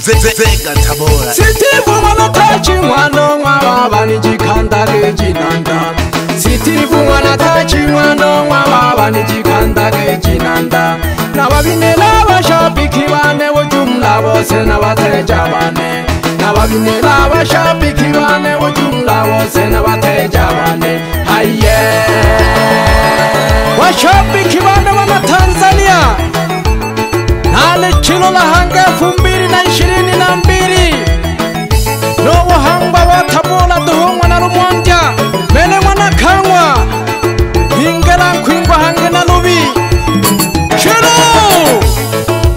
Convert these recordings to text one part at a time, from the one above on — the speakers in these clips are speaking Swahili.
Zega Tabora Sitibu wanatachi mwano mwababa nijikanda gejinanda Sitibu wanatachi mwano mwababa nijikanda gejinanda Nababinela bashabiki bane ujumla bose nabateja bane Nababinela bashabiki bane ujumla bose nabateja bane Haye Washabiki bane wana Tanzania Nale chilo la hange 2022 No wahangwa wa Tabora duhungwa na Rumwanja Mene mwana kangwa Hingela nkwingwa hange na lubi Chilo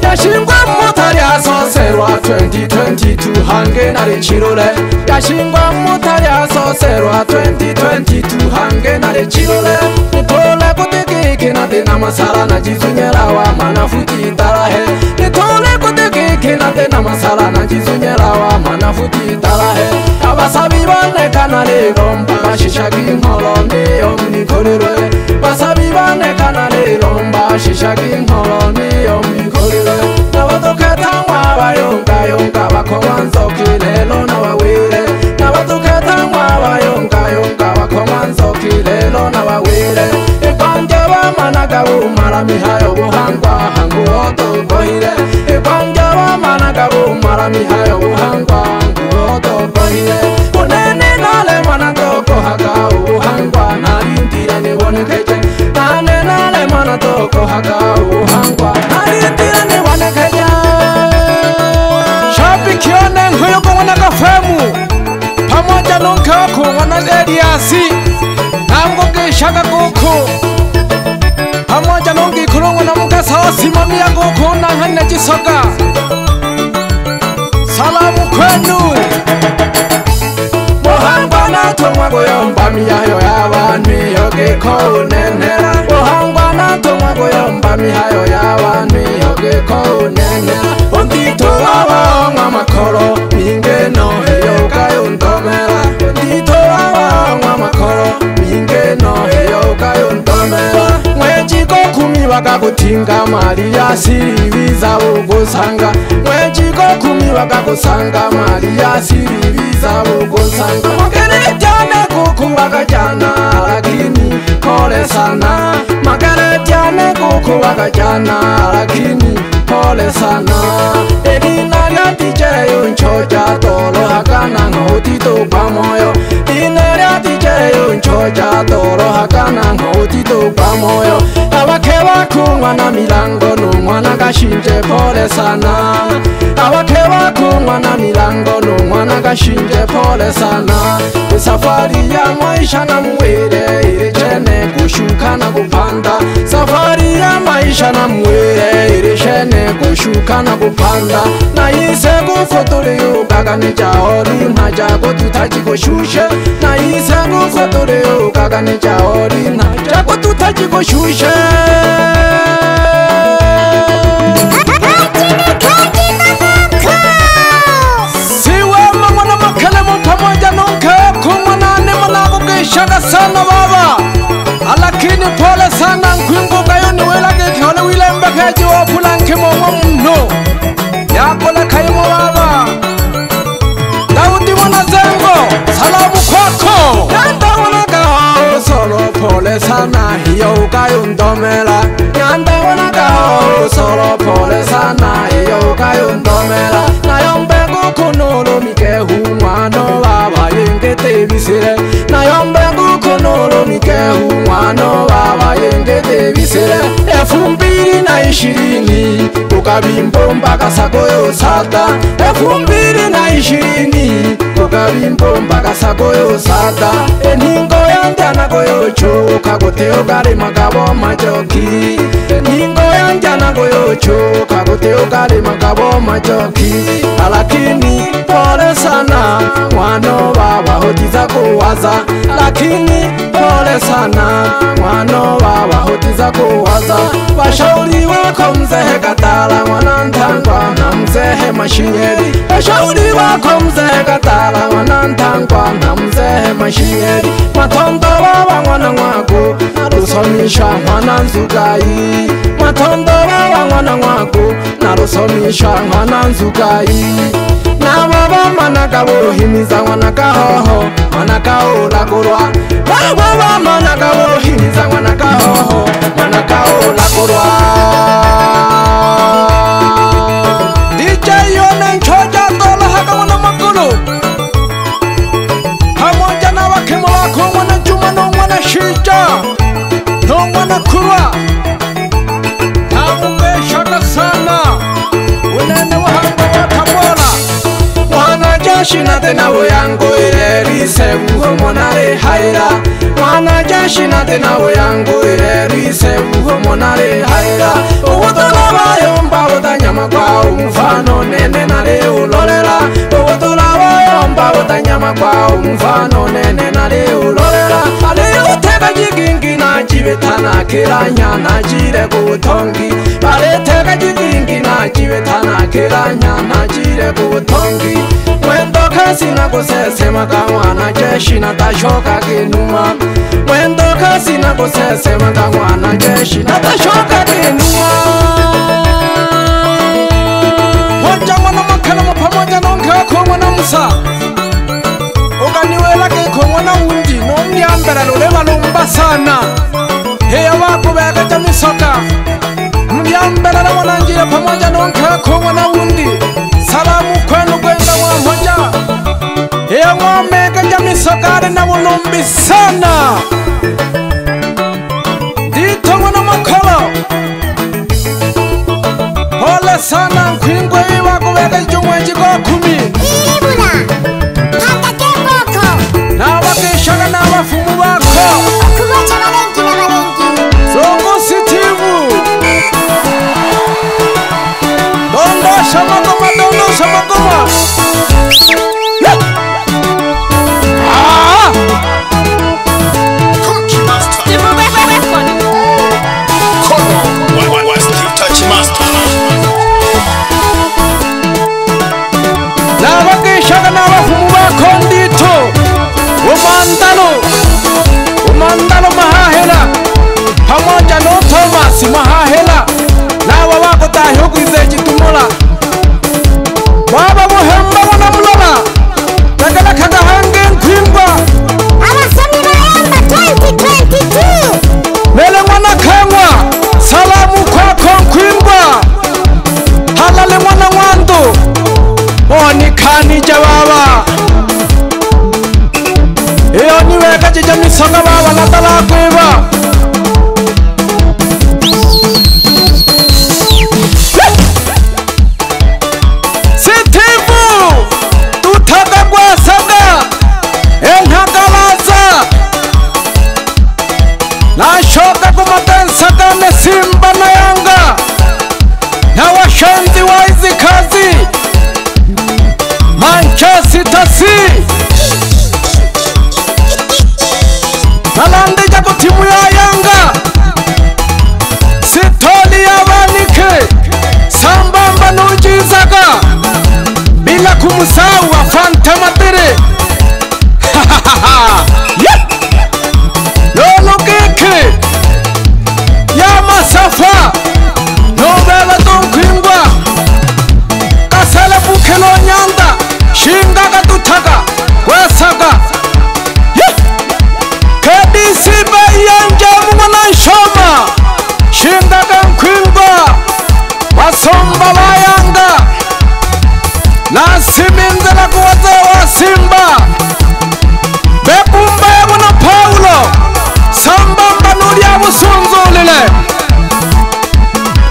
Yashingwa motari asoserwa 2022 hange na lechilole Yashingwa motari asoserwa 2022 hange na lechilole Nitole kutikiki na dina masala na jizunyela wa manafuti itarahe Nitole kutikiki na dina masala na jizunyela wa manafuti itarahe Abasabi bane kanale romba Bashishagi nkolo niyo mnikolirwe Basabi bane kanale romba Shishagi nkolo niyo mnikolirwe Nabatuketa mwabayonga yonga Bakomanzoki lelo na wawile Nabatuketa mwabayonga yonga Bakomanzoki lelo na wawile Ibanje wamanaga umara mihayo buhangwa Hangu oto kohile Ibanje wamanaga umara mihayo buhangwa Hangu oto kohile Unene nale manatoko haka ubuhangwa Narindire nibonekeje Nane nale manatoko haka ubuhangwa Narindire nibonekeje Shabiki one nkuyuko wanaga femu Pamoja nunke wako wana Eliasi Namgo gishaga guku Pamoja nungi kurungu na mkasa wasimamia guku na hane jisoga Salamu kwenu Mohangwa na tongwa goyomba miyayo y'abantu iyo giko unenera Mohangwa na tongwa goyomba miyayo y'abantu iyo giko unenera Undito wawonga amakoro mingeno iyo gayundomera Undito wawonga amakoro mingeno iyo gayundomera Mwejiko kumi bakagutinga Maria siribiza ugusanga Mwejiko kumi bakakusanga Maria siribiza ugusanga Magere jane kuku bakajana lakini pole sana Magere jane kuku bakajana lakini pole sana Elina lya DJ unchoja tolo hakana ngotito kwa moyo Elina lya DJ unchoja tolo hakana ngotito kwa moyo Abake bakunywa na milango n'umwana gashinje pole sana Abake bakunywa na milango n'umwana gashinje pole sana Safari ya maisha na mwere irichene kushuka na kupanda Safari ya maisha na mwere irichene kushuka na kupanda Na ise gufotore yugaga nijaori ntajago tutachikoshushe Na ise gufotore yugaga nijaori ntajago tutachikoshushe Shaga sana baba Alakini pole sana nkwingo kayo niwelage kihole wilembe keji wapulanke mwa mno Yakole kayo baba Daudi mwana zengo Salamu kwako Nyanda wana kao Solo pole sana hiyo ukayo ndomela Nyanda wana kao Solo pole sana hiyo ukayo ndomela Nayombe kukunulu mikehu mwano baba yengete bisire Nayombe kukunulu mikehu mwano baba yengete bisire 2020 Kukabimbo mpaka sakoyo sada 2020 Kukabimbo mpaka sakoyo sada Eningo yanjana goyocho Kagoteo gari magabo majoki Eningo yanjana goyocho Kagoteo gari magabo majoki Lakini pole sana Mwano baba hotiza kuwaza Lakini pole sana Mwano baba hotiza kuwaza Washauri wako mzehe Katala Mwanantangwa na mzehe Mashinyeri Washauri wako mzehe gatala mwana ntangwa na mzee mashingeri matondo baba mwana mwako narusomisha mwana nzugai matondo baba mwana mwako narusomisha mwana nzugai na baba manaka bohimiza mwana kahoho mwana kaola kurwa baba manaka bohimiza mwana kahoho mwana kaola kurwa DJ yone nchoja tola haka mwana makulu pamoja na wakemo wako mwana Juma no mwana Shija no mwana kurwa tamubeshaga sana unene wahamba watamola mwana jashina tena uyangu ilerise uho monare haira mwana jashina tena uyangu ilerise uho monare haira uwutola bayomba utanyama kwa umfano nene nare ulolera uwutola bayomba utanyama kwa umfano nene nare ulolera ale utega jigingi na jibetana kiranya na jire kutongi ale tega jigingi na jibetana kiranya na jire kutongi mwendo kasi na kusesema kamwana jeshi na tashoka kinuma mwendo kasi na kusesema kamwana jeshi na tashoka kinuma hoja mwana makala pamoja nonka kwa mwana Musa uganiwela kwa mwana undi nomni ambera loleva lomba sana heya wako bega jamisoka mdiambera na mwana njia pamoja nonka kwa mwana undi salamu kwenu kwenda wa moja heya mwamega jamisokare na ulombi sana dito mwana makolo pole sana nkwingwe wako bega jumweji kwa 10 na wakishaga na wafumu wako Songo Sitivu dondosha magoma dondosha magoma na wakishaga na wafumu wako ndito umandalo mahahela pamoja no Thomas mahahela nawa wako tahyugwize jitumula baba muhemba wana mlola tagala kagahange nkwingwa abasami bayamba 2022 lele mwana kangwa salamu kwako nkwingwa halale mwana mwando onikani jababa iyo niweka jijamisonga baba natala kwiba Sitivu tutaga gwasaga enkagalaza nashoka kumatensaga ne Simba na Yanga na washenzi wa hizi kazi Manchester City nalandija ku timu ya Yanga sitoli yabanike sambamba nujizaga bila kumusau wa Fanta Matere lolo keke ya masafa nobela tonkwingwa kasele bukelo nyanda shinga katutaga kwesaga KDC bayanja mwana nshoma shinga kankwingwa wasomba bayanga na siminzela kuwaze wa Simba bekumba yabona Paulo sambamba nuli ya busunzulile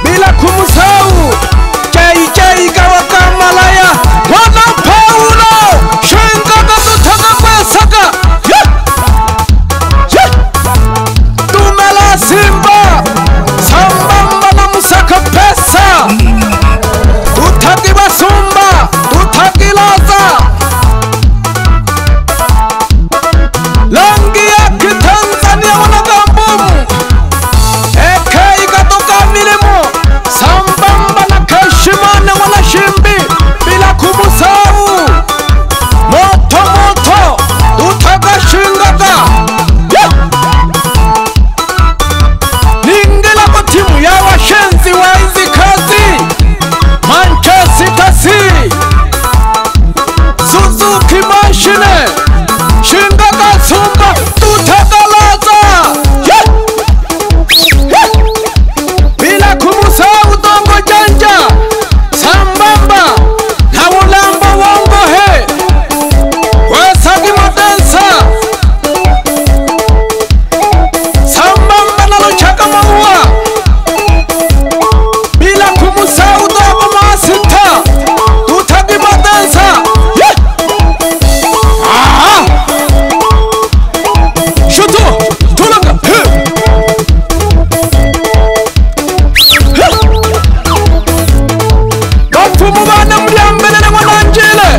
bila kumusau jai kawaka malaya wana Paulo shinga katutaga kwesaga tumela Simba sambamba na musaka pesa tutaki basumba tutaki laza Legacy Suzuki Machine Shinga Kasumba Tutakalaza bila kumusahau Dongo Janja Sambamba na Ulambo Wongo he Wesagi Madensa Sambamba na Luchaka Maua bila kumusahau Dogo Masita Tutagi Madensa Shuto Tulanga Bafumu bana mliambele na mwananjile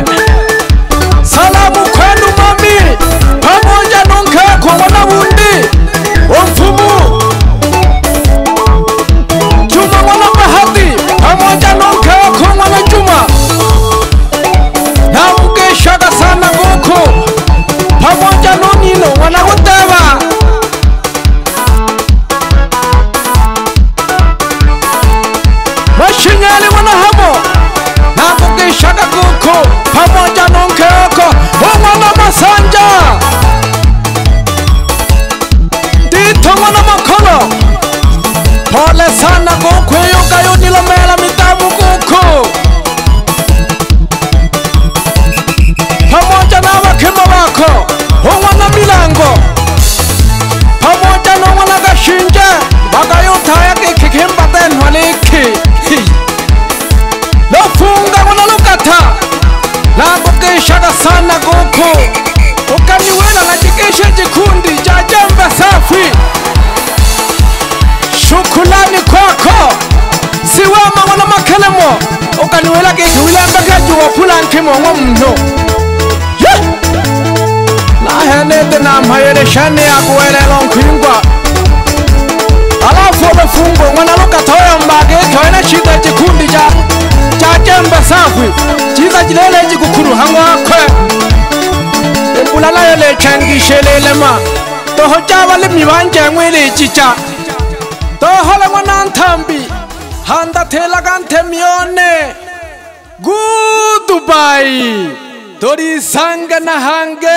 Salamu kwenu mami pamoja nunkako mwanabundi Omfumu Juma mwana Bahati pamoja nunkako mwana Juma na mgeshaga sana goko pamoja nonino mwana Huteba Mashinyali mwana Hamo na mgeshaga goko pamoja nonkeoko mwana Masanja Dito mwana Makolo pole sana goko yoga yonilomela mitamu goko pamoja na wakema wako mwana Milango pamoja na mwana Gashinje wakayotaya kikimba tenwaliki Lofunga mwana Lukata na kukishaga sana goko ukaniwela na jikishe jikundi cha Jembe Safi shukrani kwako siwama mwana Makelemo ukaniwela kikiwilembe kejuwa pula nkimo mno na henete na mpayere shani ya kuwelelo nkwingwa alafu obefungo mwana Lukata oya mbage kioene shida jikundi cha Jembe Safi chiza jilele jikukuru hangwakwe epulala yole changishe lelema toho jawale mibanje mwili chicha toho le mwana Ntambi handa tela gante mione Goodbye Tori sanga na hange